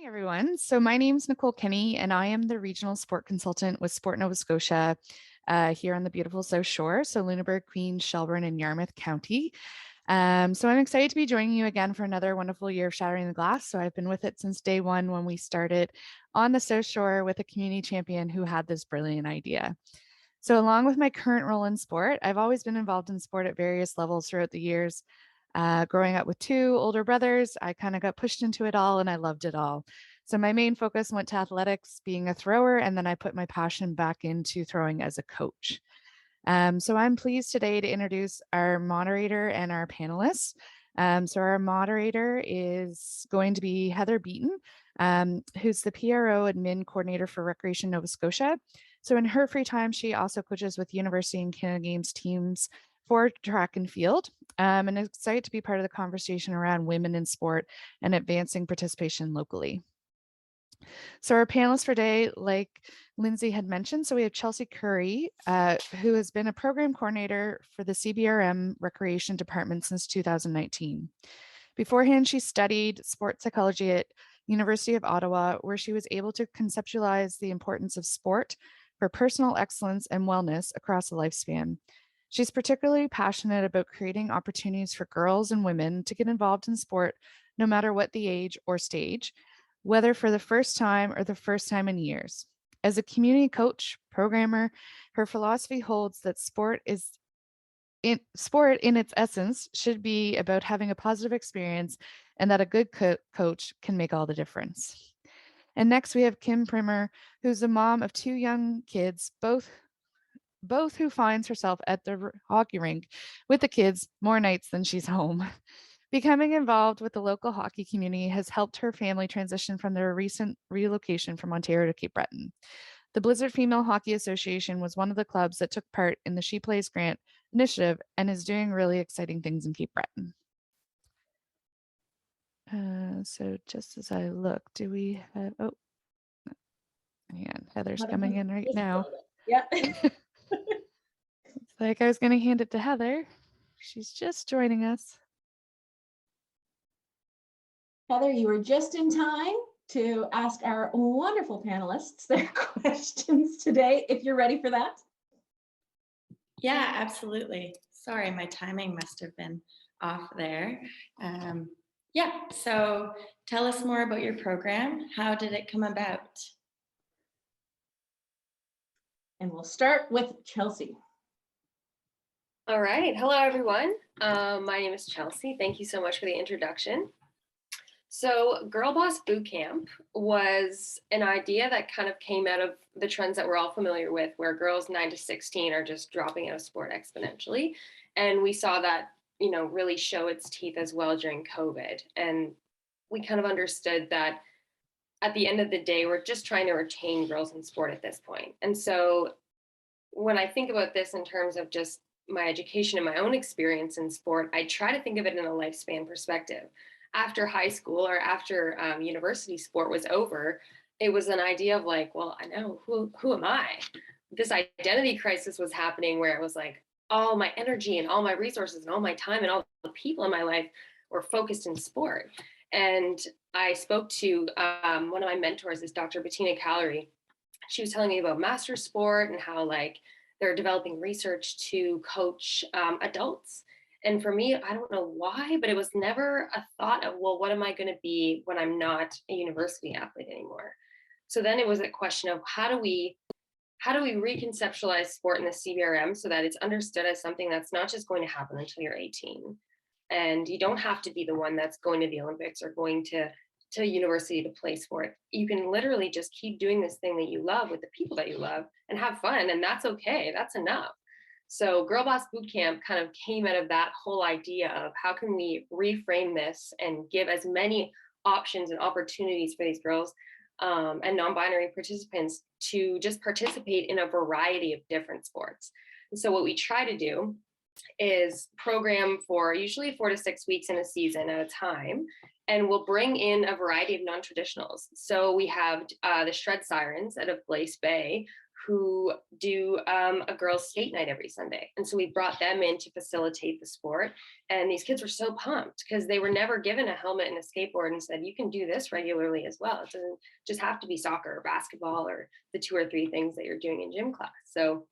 Morning, everyone. So my name is Nicole Kinney, and I am the regional sport consultant with Sport Nova Scotia here on the beautiful South Shore, so Lunenburg, Queens, Shelburne, and Yarmouth County. So I'm excited to be joining you again for another wonderful year of Shattering the Glass. So I've been with it since day one when we started on the South Shore with a community champion who had this brilliant idea. So along with my current role in sport, I've always been involved in sport at various levels throughout the years. Growing up with two older brothers, I kind of got pushed into it all and I loved it all. So my main focus went to athletics, being a thrower, and then I put my passion back into throwing as a coach. So I'm pleased today to introduce our moderator and our panelists. So our moderator is going to be Heather Beaton, who's the PRO admin coordinator for Recreation Nova Scotia. So in her free time, she also coaches with University and Canada Games teams for track and field. And excited to be part of the conversation around women in sport and advancing participation locally. So our panelists for today, like Lindsay had mentioned, so we have Chelsea Currie, who has been a program coordinator for the CBRM Recreation Department since 2019. Beforehand, she studied sports psychology at University of Ottawa, where she was able to conceptualize the importance of sport for personal excellence and wellness across the lifespan. She's particularly passionate about creating opportunities for girls and women to get involved in sport, no matter what the age or stage, whether for the first time or the first time in years. As a community coach, programmer, her philosophy holds that sport in its essence should be about having a positive experience and that a good coach can make all the difference. And next we have Kim Primer, who's a mom of two young kids, both who finds herself at the hockey rink with the kids more nights than she's home. Becoming involved with the local hockey community has helped her family transition from their recent relocation from Ontario to Cape Breton. The Blizzard Female Hockey Association was one of the clubs that took part in the She Plays Grant initiative and is doing really exciting things in Cape Breton. So just as I look, do we have, oh, man, Heather's coming in right now. Yeah. It's like I was going to hand it to Heather. She's just joining us. Heather, you were just in time to ask our wonderful panelists their questions today, if you're ready for that. Yeah, absolutely. Sorry, my timing must have been off there. Yeah, so tell us more about your program. How did it come about? And we'll start with Chelsea. All right. Hello, everyone. My name is Chelsea. Thank you so much for the introduction. So GirlBoss Bootcamp was an idea that kind of came out of the trends that we're all familiar with, where girls 9 to 16 are just dropping out of sport exponentially. And we saw that, really show its teeth as well during COVID. And we kind of understood that at the end of the day, we're just trying to retain girls in sport at this point. And so when I think about this in terms of just my education and my own experience in sport, I try to think of it in a lifespan perspective. After high school or after university sport was over, it was an idea of like, well, I know who am I? This identity crisis was happening where it was like all my energy and all my resources and all my time and all the people in my life were focused in sport. And I spoke to one of my mentors is Dr. Bettina Callery. She was telling me about master sport and how like they're developing research to coach adults. And for me, I don't know why, but it was never a thought of, well, what am I going to be when I'm not a university athlete anymore? So then it was a question of how do we reconceptualize sport in the CBRM so that it's understood as something that's not just going to happen until you're 18. And you don't have to be the one that's going to the Olympics or going to university to play sport. You can literally just keep doing this thing that you love with the people that you love and have fun. And that's okay. That's enough. So GirlBoss Bootcamp kind of came out of that whole idea of how can we reframe this and give as many options and opportunities for these girls and non-binary participants to just participate in a variety of different sports. And so what we try to do is program for usually 4 to 6 weeks in a season at a time. And we'll bring in a variety of non-traditionals. So we have the Shred Sirens out of Glace Bay, who do a girls' skate night every Sunday. And so we brought them in to facilitate the sport. And these kids were so pumped because they were never given a helmet and a skateboard and said, you can do this regularly as well. It doesn't just have to be soccer or basketball or the 2 or 3 things that you're doing in gym class. So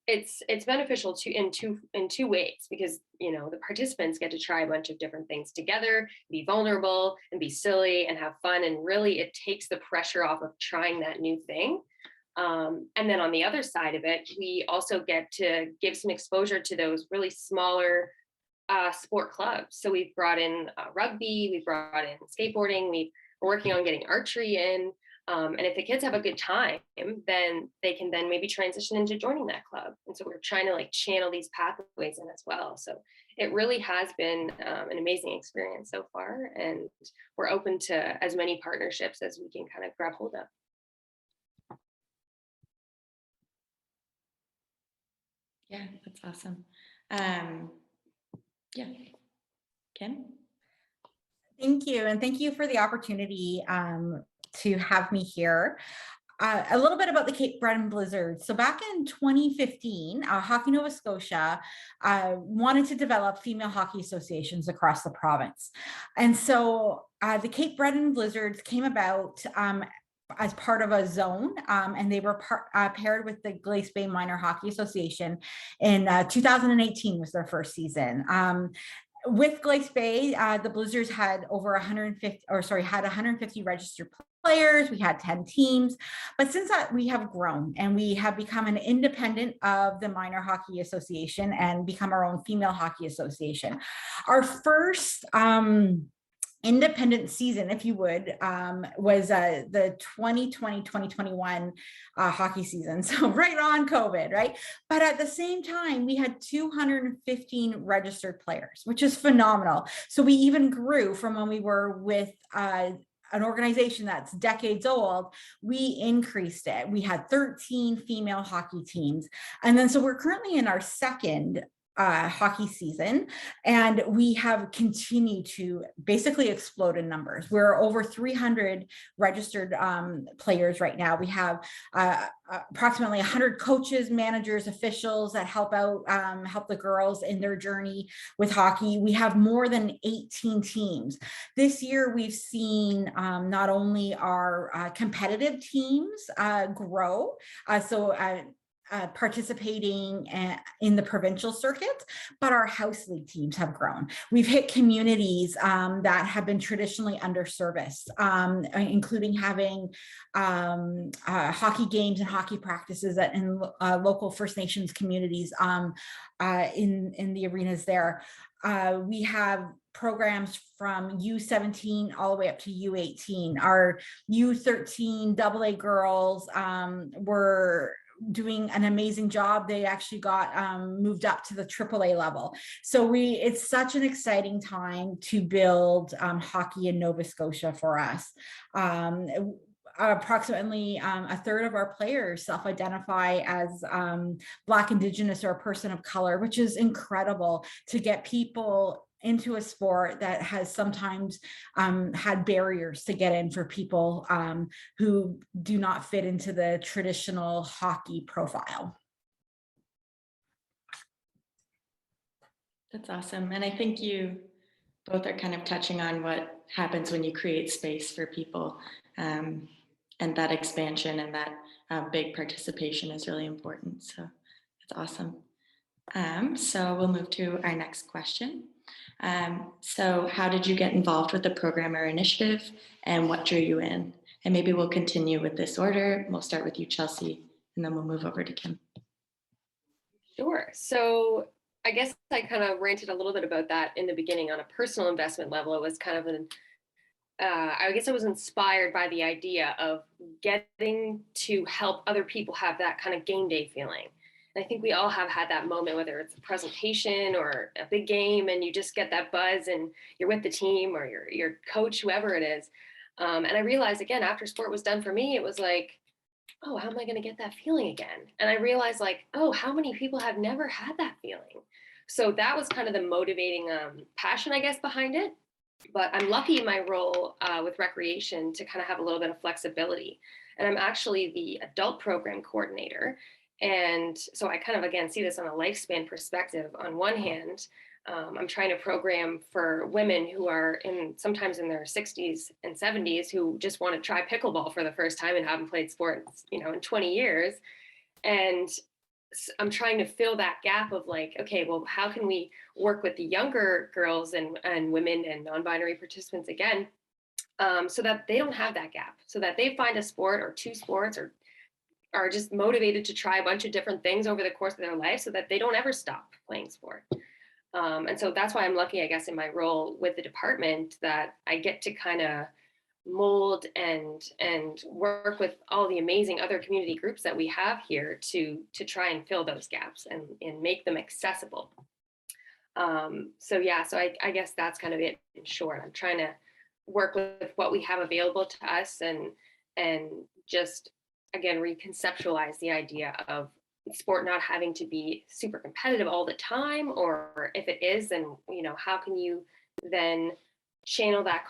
it's beneficial in two ways, because the participants get to try a bunch of different things together, be vulnerable and be silly and have fun, and really it takes the pressure off of trying that new thing. And then on the other side of it, we also get to give some exposure to those really smaller sport clubs. So we've brought in rugby, we've brought in skateboarding, we're working on getting archery in. And if the kids have a good time, then they can then maybe transition into joining that club. And so we're trying to channel these pathways in as well. So it really has been an amazing experience so far. And we're open to as many partnerships as we can kind of grab hold of. Yeah, that's awesome. Yeah, Kim? Thank you. And thank you for the opportunity to have me here. A little bit about the Cape Breton Blizzards. So back in 2015, Hockey Nova Scotia wanted to develop female hockey associations across the province. And so the Cape Breton Blizzards came about as part of a zone, and they were paired with the Glace Bay Minor Hockey Association in 2018 was their first season. With Glace Bay, the Blizzards had over 150 registered players. We had 10 teams, but since that we have grown and we have become an independent of the Minor Hockey Association and become our own female hockey association. Our first independent season, if you would, was the 2020-2021 hockey season. So right on COVID, right? But at the same time, we had 215 registered players, which is phenomenal. So we even grew from when we were with an organization that's decades old. We increased it. We had 13 female hockey teams. And then so we're currently in our second hockey season, and we have continued to basically explode in numbers. We're over 300 registered players right now. We have approximately 100 coaches, managers, officials that help the girls in their journey with hockey. We have more than 18 teams. This year, we've seen not only our competitive teams grow, participating in the provincial circuit, but our house league teams have grown. We've hit communities that have been traditionally underserviced, including having hockey games and hockey practices in local First Nations communities in the arenas there. We have programs from U17 all the way up to U18. Our U13 AA girls were doing an amazing job. They actually got moved up to the AAA level. So it's such an exciting time to build hockey in Nova Scotia for us. Approximately a third of our players self-identify as Black, Indigenous, or a person of color, which is incredible to get people into a sport that has sometimes had barriers to get in for people who do not fit into the traditional hockey profile. That's awesome. And I think you both are kind of touching on what happens when you create space for people, and that expansion and that big participation is really important. So that's awesome. So we'll move to our next question. So how did you get involved with the program or initiative, and what drew you in? And maybe we'll continue with this order. We'll start with you, Chelsea, and then we'll move over to Kim. Sure. So I guess I kind of ranted a little bit about that in the beginning. On a personal investment level, it was kind of I guess I was inspired by the idea of getting to help other people have that kind of game day feeling. And I think we all have had that moment, whether it's a presentation or a big game, and you just get that buzz and you're with the team or your coach, whoever it is. And I realized, again, after sport was done for me, it was like, oh, how am I going to get that feeling again? And I realized, like, oh, how many people have never had that feeling? So that was kind of the motivating passion, I guess, behind it. But I'm lucky in my role with recreation to kind of have a little bit of flexibility. And I'm actually the adult program coordinator. And so I kind of, again, see this on a lifespan perspective. On one hand, I'm trying to program for women who are sometimes in their 60s and 70s who just want to try pickleball for the first time and haven't played sports, in 20 years. And I'm trying to fill that gap of like, okay, well, how can we work with the younger girls and women and non-binary participants again, so that they don't have that gap, so that they find a sport or two sports or are just motivated to try a bunch of different things over the course of their life so that they don't ever stop playing sport. And so that's why I'm lucky, I guess, in my role with the department that I get to kind of mold and work with all the amazing other community groups that we have here to try and fill those gaps and make them accessible. So I guess that's kind of it in short. I'm trying to work with what we have available to us and just, again, reconceptualize the idea of sport not having to be super competitive all the time, or if it is, then how can you then channel that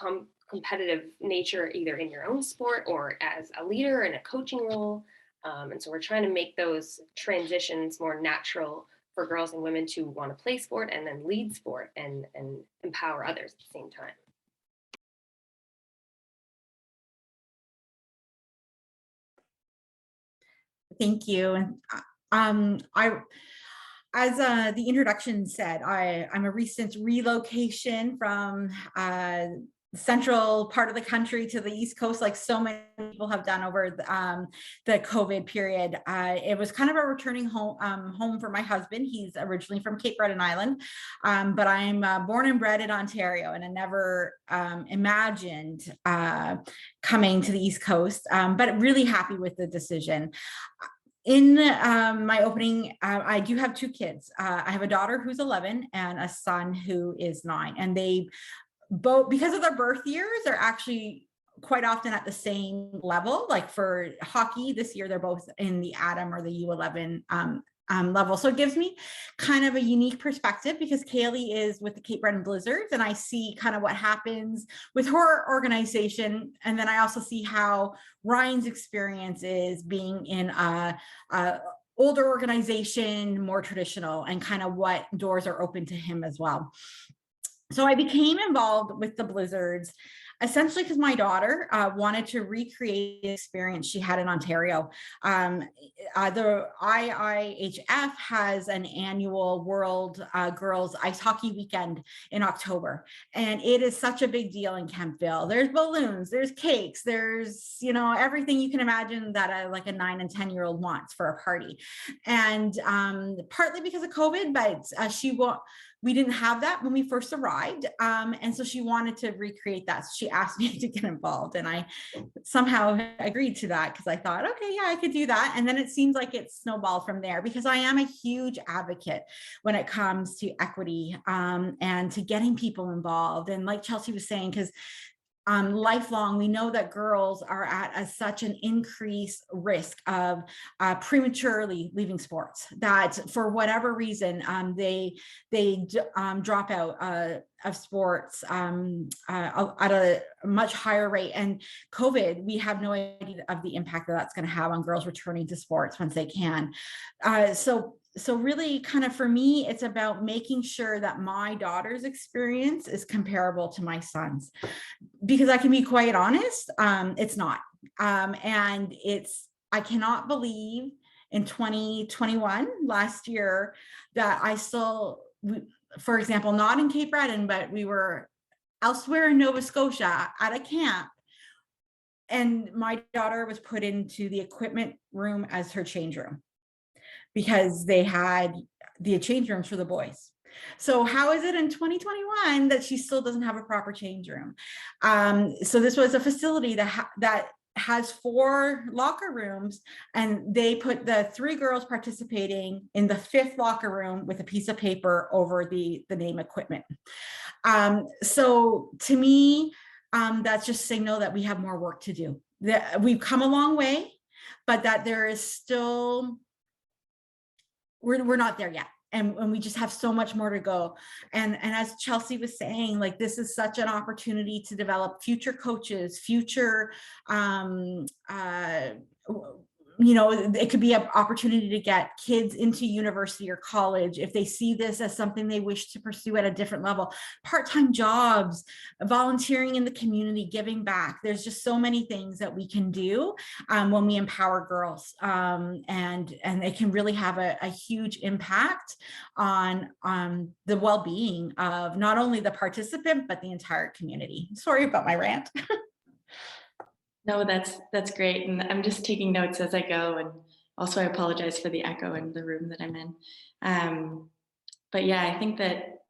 competitive nature either in your own sport or as a leader in a coaching role. And so we're trying to make those transitions more natural for girls and women to want to play sport and then lead sport and empower others at the same time. Thank you. As the introduction said, I'm a recent relocation from central part of the country to the East Coast, like so many people have done over the COVID period. It was kind of a returning home for my husband. He's originally from Cape Breton Island, but I'm born and bred in Ontario, and I never imagined coming to the East Coast, but really happy with the decision. In my opening, I do have two kids. I have a daughter who's 11 and a son who is 9, and they both, because of their birth years, are actually quite often at the same level. Like for hockey this year, they're both in the Adam or the U11 level. So it gives me kind of a unique perspective because Kaylee is with the Cape Breton Blizzards, and I see kind of what happens with her organization. And then I also see how Ryan's experience is being in a older organization, more traditional, and kind of what doors are open to him as well. So I became involved with the Blizzards essentially because my daughter wanted to recreate the experience she had in Ontario. The IIHF has an annual World Girls Ice Hockey Weekend in October, and it is such a big deal in Kemptville. There's balloons, there's cakes, there's everything you can imagine that like a 9 and 10-year-old wants for a party. And partly because of COVID, but we didn't have that when we first arrived. And so she wanted to recreate that. So she asked me to get involved, and I somehow agreed to that because I thought, okay, yeah, I could do that. And then it seems like it snowballed from there because I am a huge advocate when it comes to equity and to getting people involved. And like Chelsea was saying, because lifelong, we know that girls are at such an increased risk of prematurely leaving sports, that for whatever reason they drop out of sports at a much higher rate. And COVID, we have no idea of the impact that that's going to have on girls returning to sports once they can. So really kind of for me, it's about making sure that my daughter's experience is comparable to my son's, because I can be quite honest, it's not. And I cannot believe in 2021, last year, that I still, for example, not in Cape Breton, but we were elsewhere in Nova Scotia at a camp, and my daughter was put into the equipment room as her change room, because they had the change rooms for the boys. So how is it in 2021 that she still doesn't have a proper change room? So this was a facility that has 4 locker rooms, and they put the 3 girls participating in the 5th locker room with a piece of paper over the name equipment. So to me, that's just signal that we have more work to do. That we've come a long way, but that there is still, we're not there yet. we just have so much more to go. And as Chelsea was saying, like, this is such an opportunity to develop future coaches, future, you know, it could be an opportunity to get kids into university or college if they see this as something they wish to pursue at a different level. Part-time jobs, volunteering in the community, giving back. There's just so many things that we can do when we empower girls, and it can really have a huge impact on the well-being of not only the participant but the entire community. Sorry about my rant. No, that's great. And I'm just taking notes as I go. And also I apologize for the echo in the room that I'm in. But yeah, I think that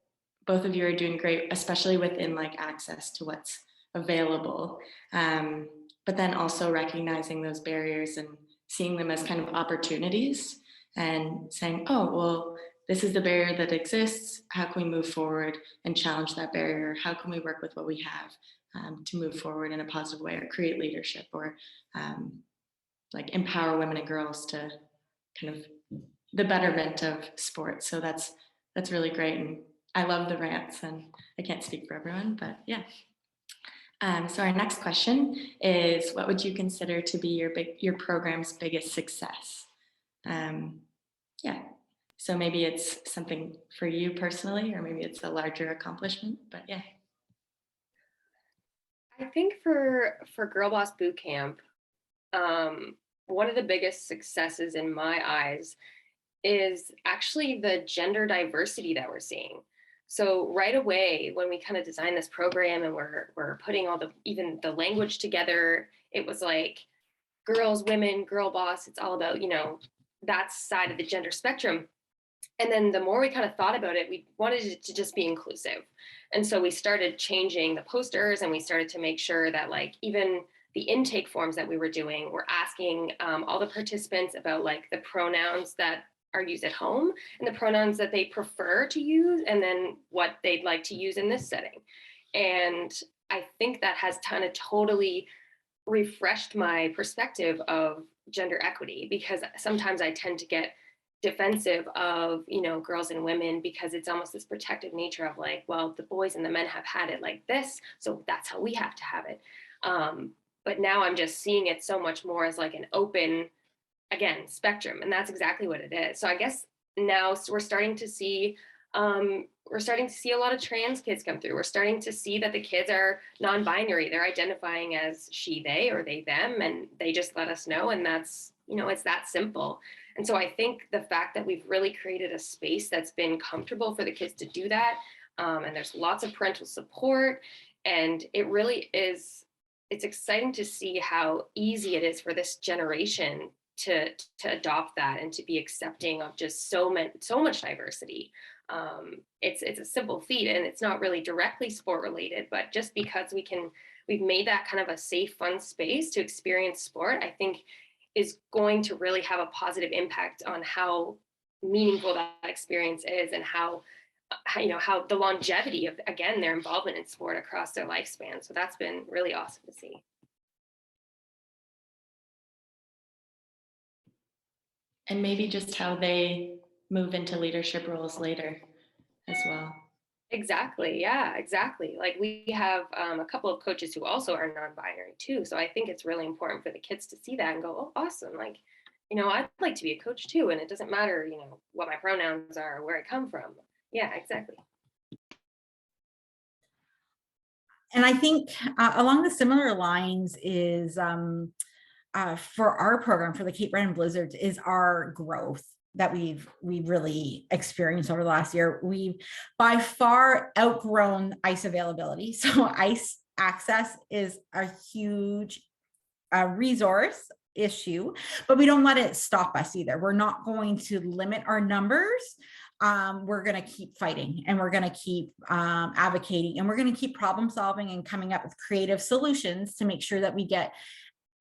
both of you are doing great, especially within like access to what's available. But then also recognizing those barriers and seeing them as kind of opportunities and saying, oh, well, this is the barrier that exists. How can we move forward and challenge that barrier? How can we work with what we have to move forward in a positive way, or create leadership, or like empower women and girls to kind of the betterment of sports. So that's really great. And I love the rants, and I can't speak for everyone, but yeah. So our next question is, what would you consider to be your program's biggest success? Yeah. So maybe it's something for you personally, or maybe it's a larger accomplishment, but yeah. I think for GirlBoss Bootcamp, one of the biggest successes in my eyes is actually the gender diversity that we're seeing. So right away, when we kind of designed this program and we're putting all even the language together, it was like girls, women, girl boss. It's all about, you know, that side of the gender spectrum. And then the more we kind of thought about it, we wanted it to just be inclusive. And so we started changing the posters, and we started to make sure that like even the intake forms that we were doing, we're asking all the participants about like the pronouns that are used at home and the pronouns that they prefer to use, and then what they'd like to use in this setting. And I think that has kind of totally refreshed my perspective of gender equity, because sometimes I tend to get defensive of, you know, girls and women, because it's almost this protective nature of like, well, the boys and the men have had it like this, so that's how we have to have it. But now I'm just seeing it so much more as like an open, again, spectrum, and that's exactly what it is. So I guess now we're starting to see a lot of trans kids come through. We're starting to see that the kids are non-binary. They're identifying as she, they, or they, them, and they just let us know. And that's, you know, it's that simple. And so I think the fact that we've really created a space that's been comfortable for the kids to do that, and there's lots of parental support, and it really is, it's exciting to see how easy it is for this generation to adopt that and to be accepting of just so much diversity. It's a simple feat, and it's not really directly sport related, but just because we've made that kind of a safe, fun space to experience sport, I think is going to really have a positive impact on how meaningful that experience is, and how the longevity of, again, their involvement in sport across their lifespan. So that's been really awesome to see. And maybe just how they move into leadership roles later as well. Exactly. Yeah, exactly. Like we have a couple of coaches who also are non-binary too. So I think it's really important for the kids to see that and go, oh, awesome. Like, you know, I'd like to be a coach too. And it doesn't matter, you know, what my pronouns are or where I come from. Yeah, exactly. And I think along the similar lines is for our program, for the Cape Breton Blizzards, is our growth that we've really experienced over the last year. We've by far outgrown ice availability. So ice access is a huge resource issue, but we don't let it stop us either. We're not going to limit our numbers. We're going to keep fighting, and we're going to keep advocating, and we're going to keep problem solving and coming up with creative solutions to make sure that we get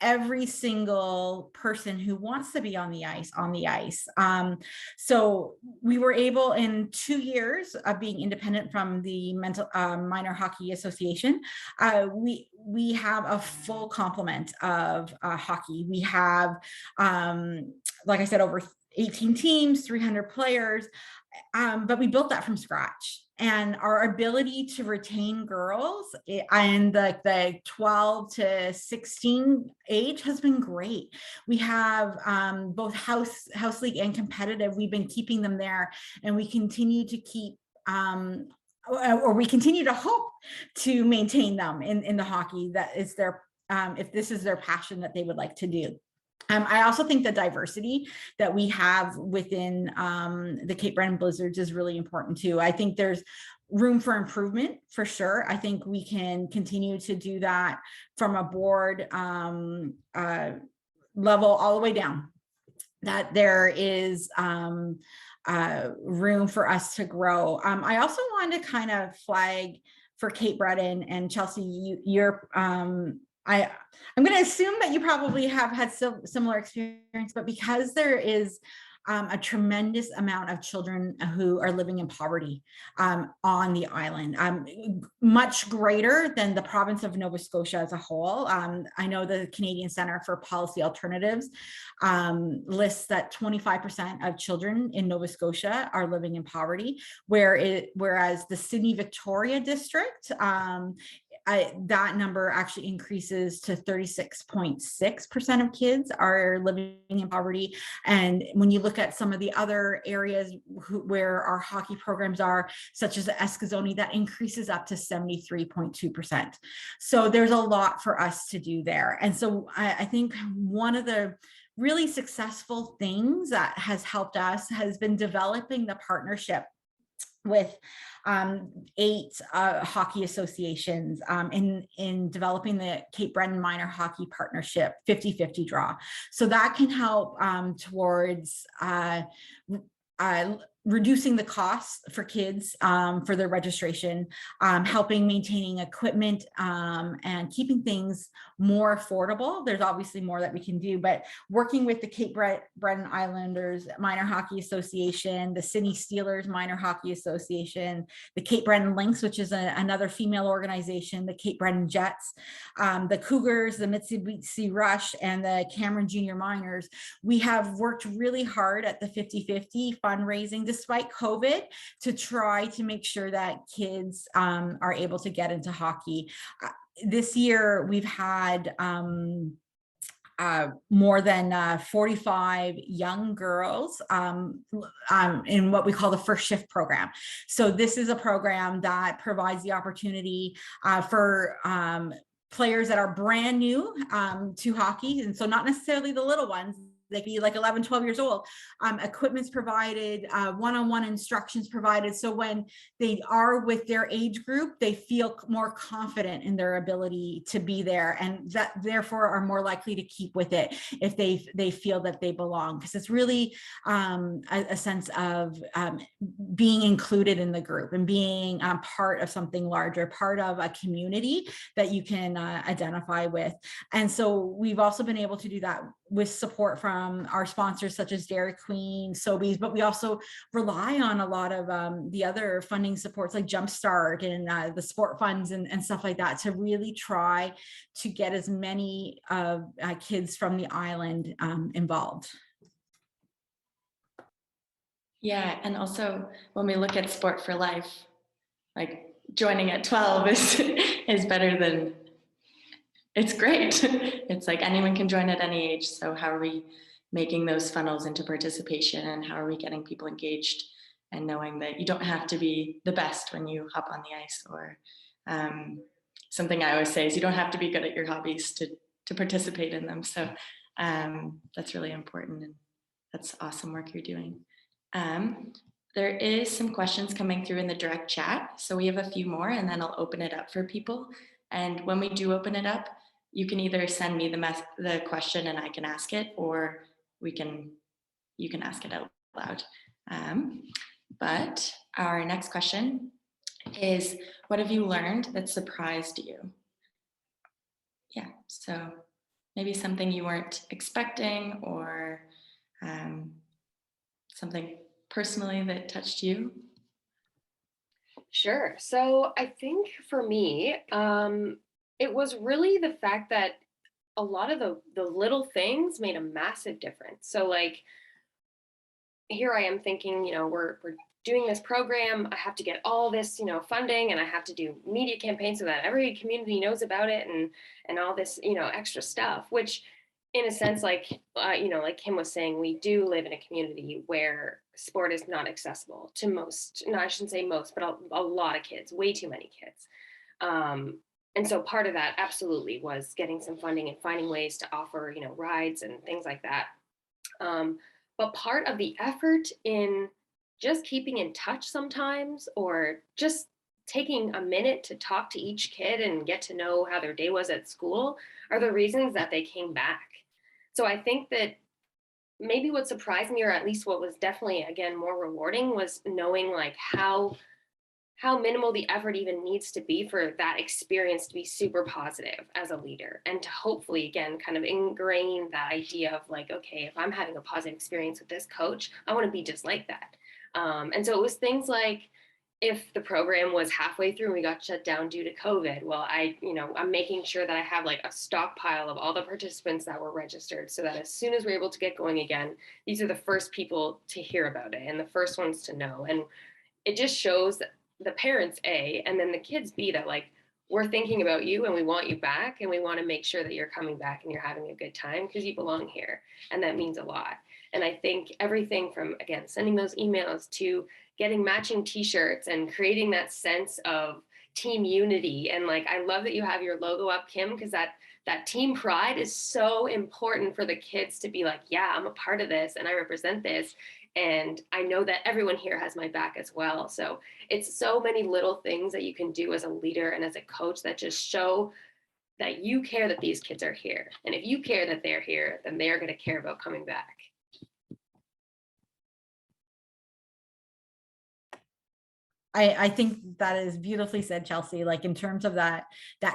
every single person who wants to be on the ice. So we were able, in 2 years of being independent from the Minor Hockey Association, we have a full complement of hockey. We have, like I said, over 18 teams, 300 players. But we built that from scratch, and our ability to retain girls and the 12 to 16 age has been great. We have both house league and competitive. We've been keeping them there, and we continue to keep or we continue to hope to maintain them in the hockey. That is their if this is their passion that they would like to do. I also think the diversity that we have within the Cape Breton Blizzards is really important too. I think there's room for improvement for sure. I think we can continue to do that from a board level all the way down, that there is room for us to grow. I also want to kind of flag for Cape Breton and Chelsea, you're I'm going to assume that you probably have had similar experience, but because there is a tremendous amount of children who are living in poverty on the island, much greater than the province of Nova Scotia as a whole. I know the Canadian Centre for Policy Alternatives lists that 25% of children in Nova Scotia are living in poverty, whereas the Sydney Victoria district, that number actually increases to 36.6% of kids are living in poverty. And when you look at some of the other areas where our hockey programs are, such as Eskazoni, that increases up to 73.2%. So there's a lot for us to do there. And so I think one of the really successful things that has helped us has been developing the partnership with 8 hockey associations in developing the Cape Breton Minor Hockey Partnership 50-50 draw. So that can help towards reducing the costs for kids for their registration, helping maintaining equipment and keeping things more affordable. There's obviously more that we can do, but working with the Cape Breton Islanders Minor Hockey Association, the Sydney Steelers Minor Hockey Association, the Cape Breton Lynx, which is another female organization, the Cape Breton Jets, the Cougars, the Mitsubishi Rush, and the Cameron Junior Miners, we have worked really hard at the 50-50 fundraising despite COVID to try to make sure that kids are able to get into hockey. This year, we've had more than 45 young girls in what we call the First Shift program. So this is a program that provides the opportunity for players that are brand new to hockey. And so not necessarily the little ones, they could be like 11, 12 years old. Equipment's provided, one-on-one instructions provided. So when they are with their age group, they feel more confident in their ability to be there, and that therefore are more likely to keep with it if they feel that they belong. Because it's really a sense of being included in the group and being part of something larger, part of a community that you can identify with. And so we've also been able to do that with support from our sponsors such as Dairy Queen, Sobeys, but we also rely on a lot of the other funding supports like Jumpstart and the sport funds and stuff like that to really try to get as many kids from the island involved. Yeah, and also when we look at Sport for Life, like joining at 12 is better than, it's great. It's like anyone can join at any age. So how are we making those funnels into participation, and how are we getting people engaged and knowing that you don't have to be the best when you hop on the ice? Or something I always say is you don't have to be good at your hobbies to participate in them. So that's really important, and that's awesome work you're doing. There is some questions coming through in the direct chat. So we have a few more, and then I'll open it up for people. And when we do open it up, you can either send me the question and I can ask it, or you can ask it out loud. But our next question is, what have you learned that surprised you? Yeah, so maybe something you weren't expecting, or something personally that touched you. Sure. So I think for me, it was really the fact that a lot of the little things made a massive difference. So like, here I am thinking, you know, we're doing this program, I have to get all this, funding, and I have to do media campaigns so that every community knows about it, and all this, extra stuff, which in a sense, like, like Kim was saying, we do live in a community where sport is not accessible to most, no, I shouldn't say most, but a lot of kids, way too many kids. And so part of that absolutely was getting some funding and finding ways to offer, rides and things like that. But part of the effort in just keeping in touch sometimes, or just taking a minute to talk to each kid and get to know how their day was at school, are the reasons that they came back. So I think that maybe what surprised me, or at least what was definitely, again, more rewarding, was knowing like how minimal the effort even needs to be for that experience to be super positive as a leader, and to hopefully, again, kind of ingrain that idea of like, okay, if I'm having a positive experience with this coach, I want to be just like that. And so it was things like, if the program was halfway through and we got shut down due to COVID, well, I'm making sure that I have like a stockpile of all the participants that were registered, so that as soon as we're able to get going again, these are the first people to hear about it and the first ones to know. And it just shows that the parents, A, and then the kids, B, that like, we're thinking about you and we want you back, and we want to make sure that you're coming back and you're having a good time because you belong here. And that means a lot. And I think everything from, again, sending those emails to getting matching t-shirts and creating that sense of team unity. And like, I love that you have your logo up, Kim, because that team pride is so important for the kids to be like, yeah, I'm a part of this and I represent this. And I know that everyone here has my back as well. So it's so many little things that you can do as a leader and as a coach that just show that you care that these kids are here. And if you care that they're here, then they're going to care about coming back. I think that is beautifully said, Chelsea, like in terms of that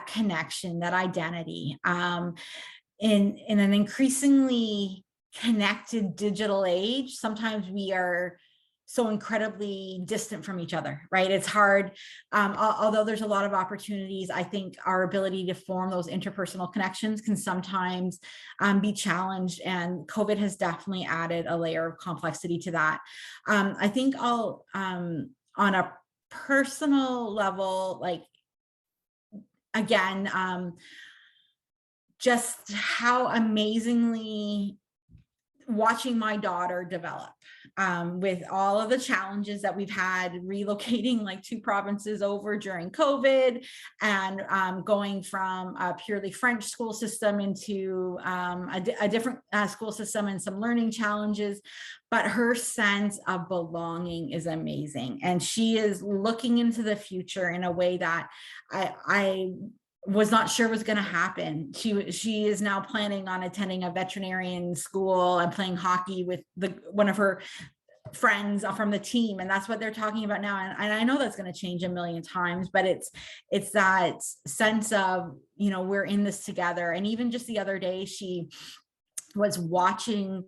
connection, that identity, in an increasingly connected digital age. Sometimes we are so incredibly distant from each other, right? It's hard, although there's a lot of opportunities. I think our ability to form those interpersonal connections can sometimes be challenged, and COVID has definitely added a layer of complexity to that. I think I'll, on a personal level, like, again, just how amazingly watching my daughter develop, with all of the challenges that we've had, relocating like 2 provinces over during COVID, and going from a purely French school system into a different school system, and some learning challenges. But her sense of belonging is amazing. And she is looking into the future in a way that I was not sure was going to happen. She is now planning on attending a veterinarian school and playing hockey with one of her friends from the team, and that's what they're talking about now. And I know that's going to change a million times, but it's that sense of, we're in this together. And even just the other day, she was watching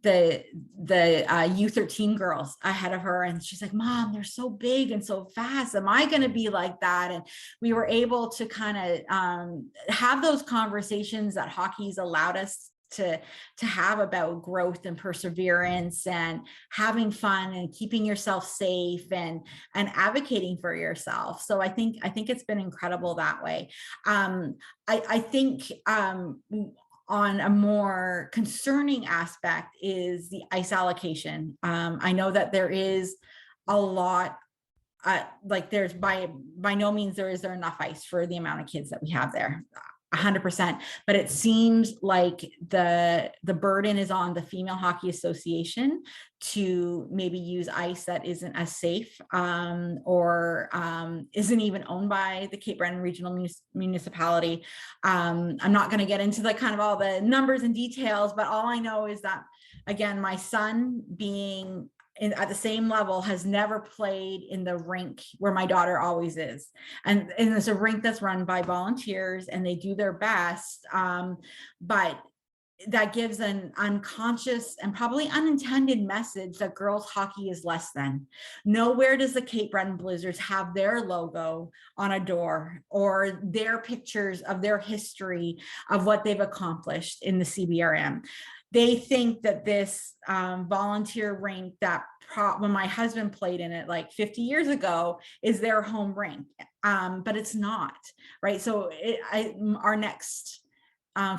the U13 girls ahead of her, and she's like, Mom, they're so big and so fast, am I going to be like that? And we were able to kind of have those conversations that hockey's allowed us to have about growth and perseverance and having fun and keeping yourself safe and advocating for yourself. So I think it's been incredible that way. I think on a more concerning aspect is the ice allocation. I know that there is a lot, like there's by no means there is enough ice for the amount of kids that we have there. 100%, but it seems like the burden is on the Female Hockey Association to maybe use ice that isn't as safe, or isn't even owned by the Cape Breton Regional Municipality. I'm not going to get into the kind of all the numbers and details, but all I know is that, again, my son, being at the same level, has never played in the rink where my daughter always is. And it's a rink that's run by volunteers and they do their best. But that gives an unconscious and probably unintended message that girls hockey is less than. Nowhere does the Cape Breton Blizzards have their logo on a door or their pictures of their history of what they've accomplished in the CBRM. They think that this volunteer rink that when my husband played in it like 50 years ago is their home rink, but it's not, right? So our next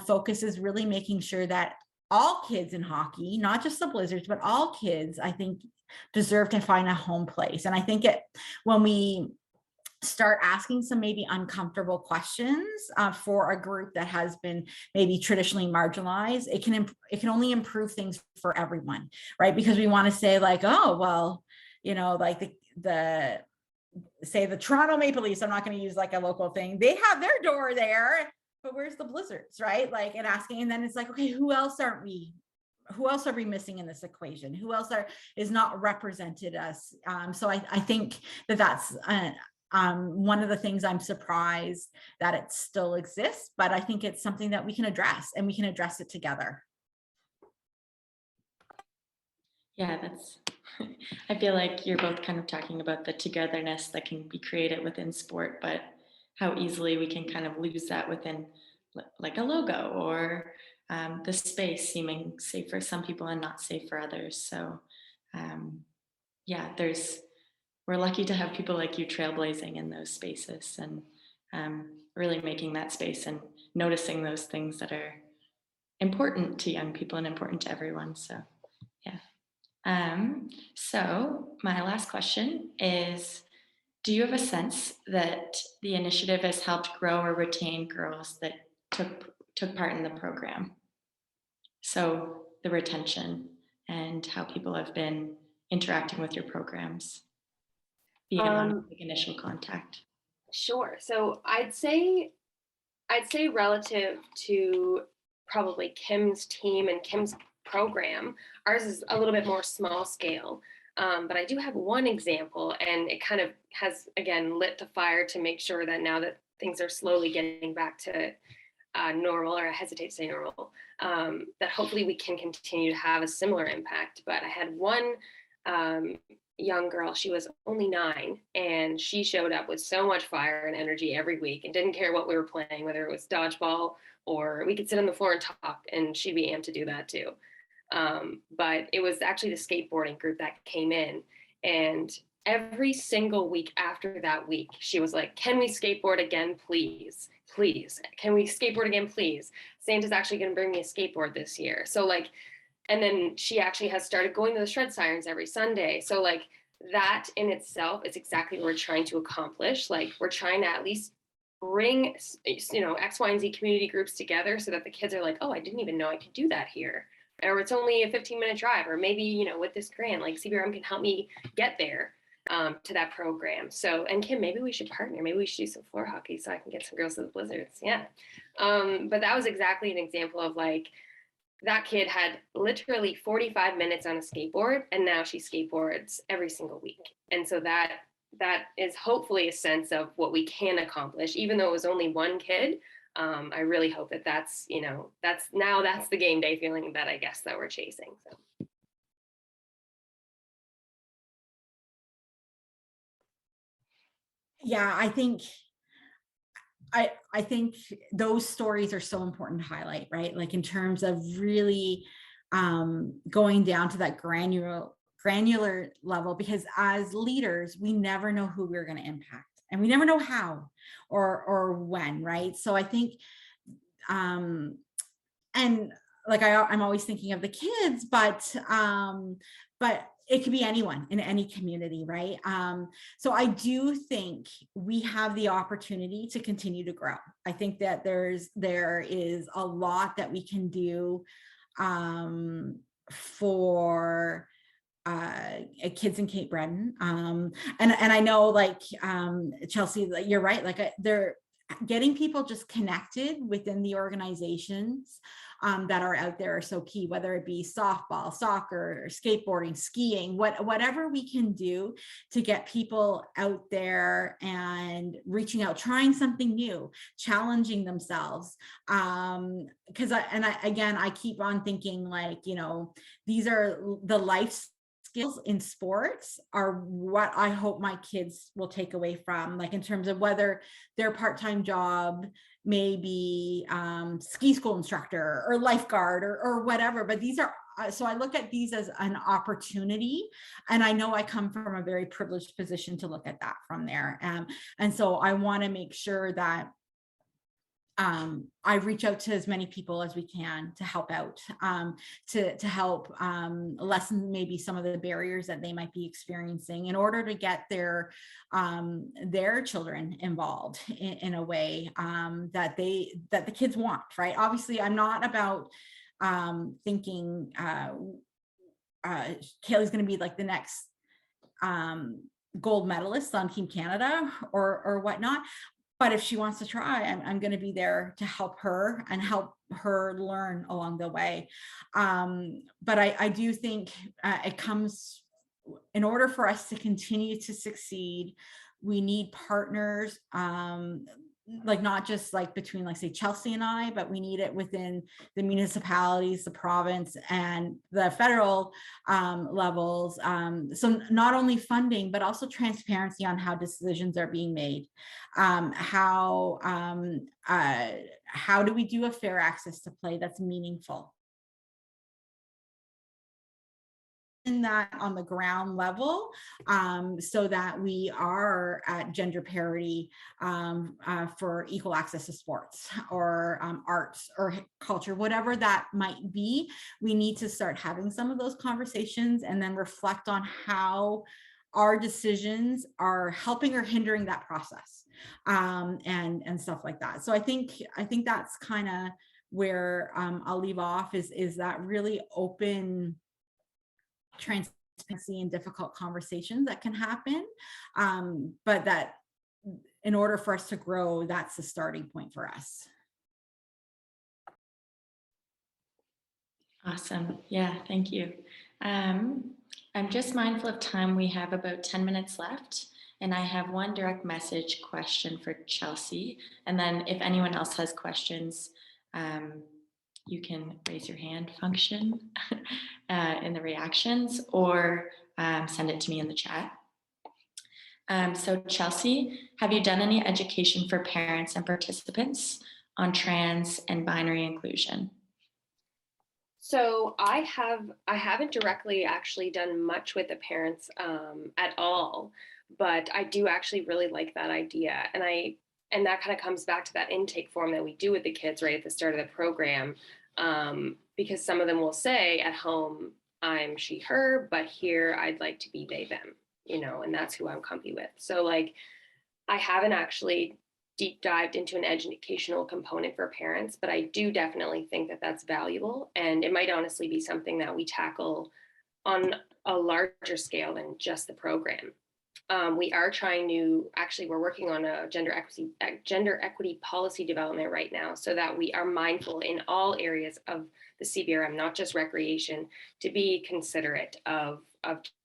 focus is really making sure that all kids in hockey, not just the Blizzards, but all kids, I think, deserve to find a home place. And I think when we start asking some maybe uncomfortable questions for a group that has been maybe traditionally marginalized, it can only improve things for everyone, right? Because we want to say like, oh, well, you know, like the say the Toronto Maple Leafs, I'm not going to use like a local thing, they have their door there, but where's the Blizzards, right? Like, and asking, and then it's like, okay, who else are we missing in this equation? Who else is not represented us? So I think that's one of the things I'm surprised that it still exists, but I think it's something that we can address, and we can address it together. Yeah, I feel like you're both kind of talking about the togetherness that can be created within sport, but how easily we can kind of lose that within like a logo or the space seeming safe for some people and not safe for others. So yeah, we're lucky to have people like you trailblazing in those spaces and really making that space and noticing those things that are important to young people and important to everyone. So yeah. So my last question is, do you have a sense that the initiative has helped grow or retain girls that took part in the program? So the retention and how people have been interacting with your programs beyond the initial contact. Sure. So I'd say relative to probably Kim's team and Kim's program, ours is a little bit more small scale. But I do have one example, and it kind of has, again, lit the fire to make sure that now that things are slowly getting back to normal, or I hesitate to say normal, that hopefully we can continue to have a similar impact. But I had one young girl, she was only 9, and she showed up with so much fire and energy every week and didn't care what we were playing, whether it was dodgeball or we could sit on the floor and talk, and she'd be amped to do that too. But it was actually the skateboarding group that came in, and every single week after that week, she was like, can we skateboard again, please? Please. Can we skateboard again, please? Santa's actually going to bring me a skateboard this year. So like, and then she actually has started going to the shred sirens every Sunday. So like that in itself is exactly what we're trying to accomplish. Like we're trying to at least bring, you know, X, Y, and Z community groups together so that the kids are like, oh, I didn't even know I could do that here. Or it's only a 15-minute drive, or maybe, you know, with this grant, like CBRM can help me get there to that program. So, and Kim, maybe we should partner. Maybe we should do some floor hockey so I can get some girls to the Blizzards. Yeah. But that was exactly an example of like, that kid had literally 45 minutes on a skateboard, and now she skateboards every single week. And so that is hopefully a sense of what we can accomplish, even though it was only one kid. I really hope that that's, you know, that's the game day feeling that I guess that we're chasing. So. Yeah, I think those stories are so important to highlight, right? Like in terms of really going down to that granular level, because as leaders, we never know who we're going to impact, and we never know how or when, right? So I think, and like I'm always thinking of the kids, but it could be anyone in any community, right? So I do think we have the opportunity to continue to grow. I think that there is a lot that we can do for kids in Cape Breton. And I know, like Chelsea, you're right. Like they're getting people just connected within the organizations that are out there are so key, whether it be softball, soccer, skateboarding, skiing, whatever we can do to get people out there and reaching out, trying something new, challenging themselves. Because I keep on thinking, like, you know, these are the life skills in sports are what I hope my kids will take away from, like in terms of whether their part-time job may be ski school instructor or lifeguard or whatever, but these are, so I look at these as an opportunity, and I know I come from a very privileged position to look at that from there. And so I want to make sure that I reach out to as many people as we can to help out, to help lessen maybe some of the barriers that they might be experiencing in order to get their children involved in a way that the kids want, right? Obviously, I'm not about thinking Kaylee's going to be like the next gold medalist on Team Canada or whatnot. But if she wants to try, I'm going to be there to help her and help her learn along the way. But I do think it comes, in order for us to continue to succeed, we need partners, like not just like between, like, say, Chelsea and I, but we need it within the municipalities, the province, and the federal levels. So not only funding, but also transparency on how decisions are being made. How do we do a fair access to play that's meaningful? In that on the ground level, so that we are at gender parity for equal access to sports or arts or culture, whatever that might be. We need to start having some of those conversations and then reflect on how our decisions are helping or hindering that process, and stuff like that. So I think that's kind of where I'll leave off, is that really open transparency and difficult conversations that can happen, but that in order for us to grow, that's the starting point for us. Awesome. Yeah, thank you. I'm just mindful of time. We have about 10 minutes left, and I have one direct message question for Chelsea. And then if anyone else has questions, you can raise your hand function in the reactions, or send it to me in the chat. So Chelsea, have you done any education for parents and participants on trans and binary inclusion? So I haven't directly actually done much with the parents at all, but I do actually really like that idea. And that kind of comes back to that intake form that we do with the kids right at the start of the program, because some of them will say at home, I'm she, her, but here I'd like to be they, them, you know, and that's who I'm comfy with. So like, I haven't actually deep dived into an educational component for parents, but I do definitely think that that's valuable. And it might honestly be something that we tackle on a larger scale than just the program. We are trying to, actually, we're working on a gender equity policy development right now, so that we are mindful in all areas of the CBRM, not just recreation, to be considerate of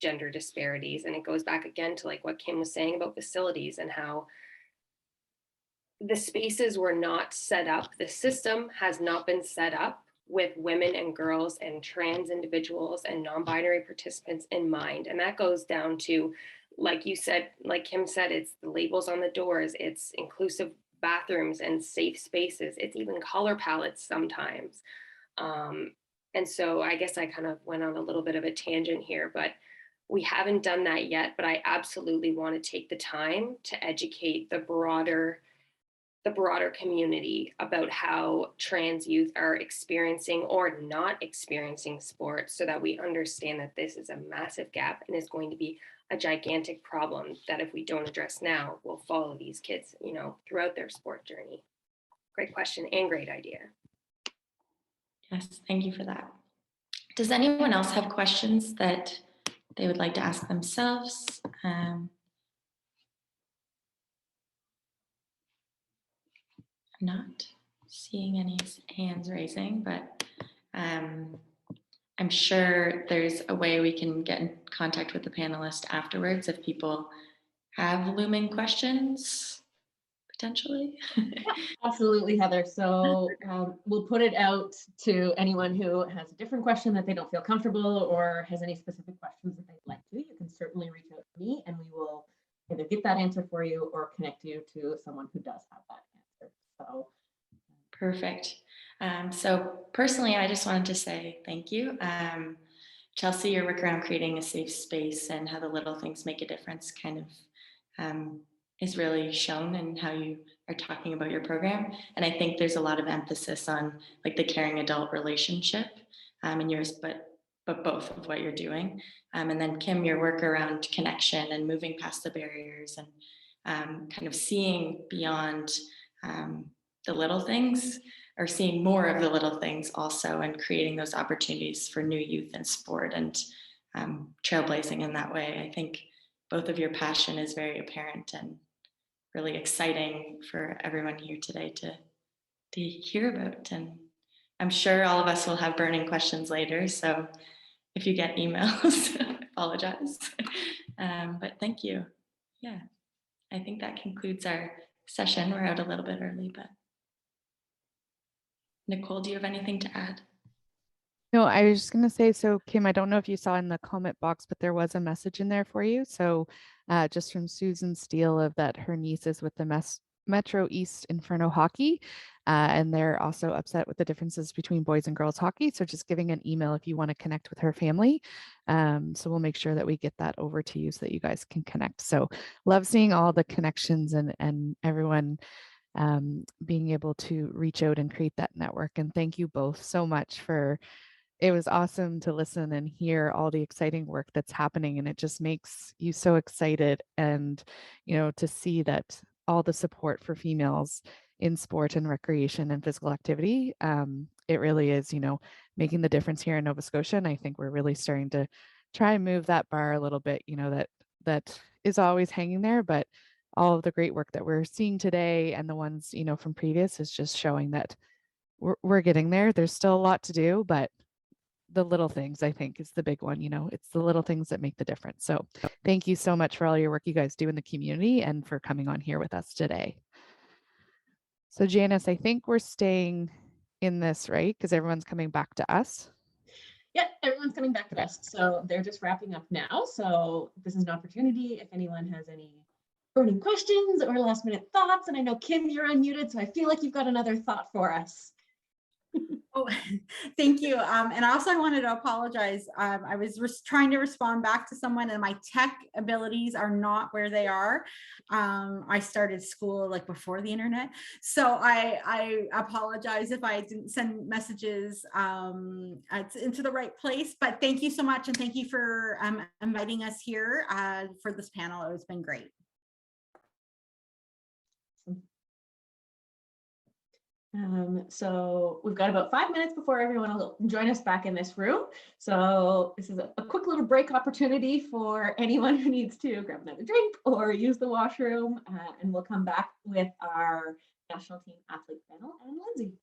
gender disparities. And it goes back again to like what Kim was saying about facilities and how the spaces were not set up. The system has not been set up with women and girls and trans individuals and non-binary participants in mind. And that goes down to, like you said, like Kim said, it's the labels on the doors, it's inclusive bathrooms and safe spaces, it's even color palettes sometimes. And so I guess I kind of went on a little bit of a tangent here, but we haven't done that yet. But I absolutely want to take the time to educate the broader community about how trans youth are experiencing or not experiencing sports, so that we understand that this is a massive gap and is going to be a gigantic problem that if we don't address now, will follow these kids, you know, throughout their sport journey. Great question and great idea. Yes, thank you for that. Does anyone else have questions that they would like to ask themselves? I'm not seeing any hands raising, but I'm sure there's a way we can get in contact with the panelist afterwards if people have looming questions, potentially. Absolutely, Heather. So we'll put it out to anyone who has a different question that they don't feel comfortable or has any specific questions that they'd like to. You can certainly reach out to me and we will either get that answer for you or connect you to someone who does have that answer. So Perfect. So personally, I just wanted to say thank you. Chelsea, your work around creating a safe space and how the little things make a difference kind of is really shown in how you are talking about your program. And I think there's a lot of emphasis on like the caring adult relationship in yours, but both of what you're doing. And then Kim, your work around connection and moving past the barriers and kind of seeing beyond the little things, or seeing more of the little things also, and creating those opportunities for new youth in sport and trailblazing in that way. I think both of your passion is very apparent and really exciting for everyone here today to hear about. And I'm sure all of us will have burning questions later. So if you get emails, I apologize. But thank you. Yeah, I think that concludes our session. We're out a little bit early, but Nicole, do you have anything to add? No, I was just going to say, so Kim, I don't know if you saw in the comment box, but there was a message in there for you. So just from Susan Steele of that her niece is with the Metro East Inferno Hockey, and they're also upset with the differences between boys and girls hockey. So just giving an email if you want to connect with her family. So we'll make sure that we get that over to you so that you guys can connect. So love seeing all the connections and everyone being able to reach out and create that network. And thank you both so much for, it was awesome to listen and hear all the exciting work that's happening. And it just makes you so excited. And, you know, to see that all the support for females in sport and recreation and physical activity, it really is, you know, making the difference here in Nova Scotia. And I think we're really starting to try and move that bar a little bit, you know, that is always hanging there, but all of the great work that we're seeing today and the ones, you know, from previous is just showing that we're getting there. There's still a lot to do, but the little things, I think, is the big one. You know, it's the little things that make the difference. So thank you so much for all your work you guys do in the community and for coming on here with us today. So Janice, I think we're staying in this, right? Because everyone's coming back to us. yeah, everyone's coming back to us. So they're just wrapping up now. So this is an opportunity if anyone has any burning questions or last minute thoughts. And I know Kim, you're unmuted, so I feel like you've got another thought for us. Oh, thank you. And also I wanted to apologize. I was trying to respond back to someone and my tech abilities are not where they are. I started school like before the internet. So I apologize if I didn't send messages into the right place, but thank you so much. And thank you for inviting us here for this panel. It's been great. So we've got about 5 minutes before everyone will join us back in this room. So this is a quick little break opportunity for anyone who needs to grab another drink or use the washroom, and we'll come back with our national team athlete panel and Lindsay.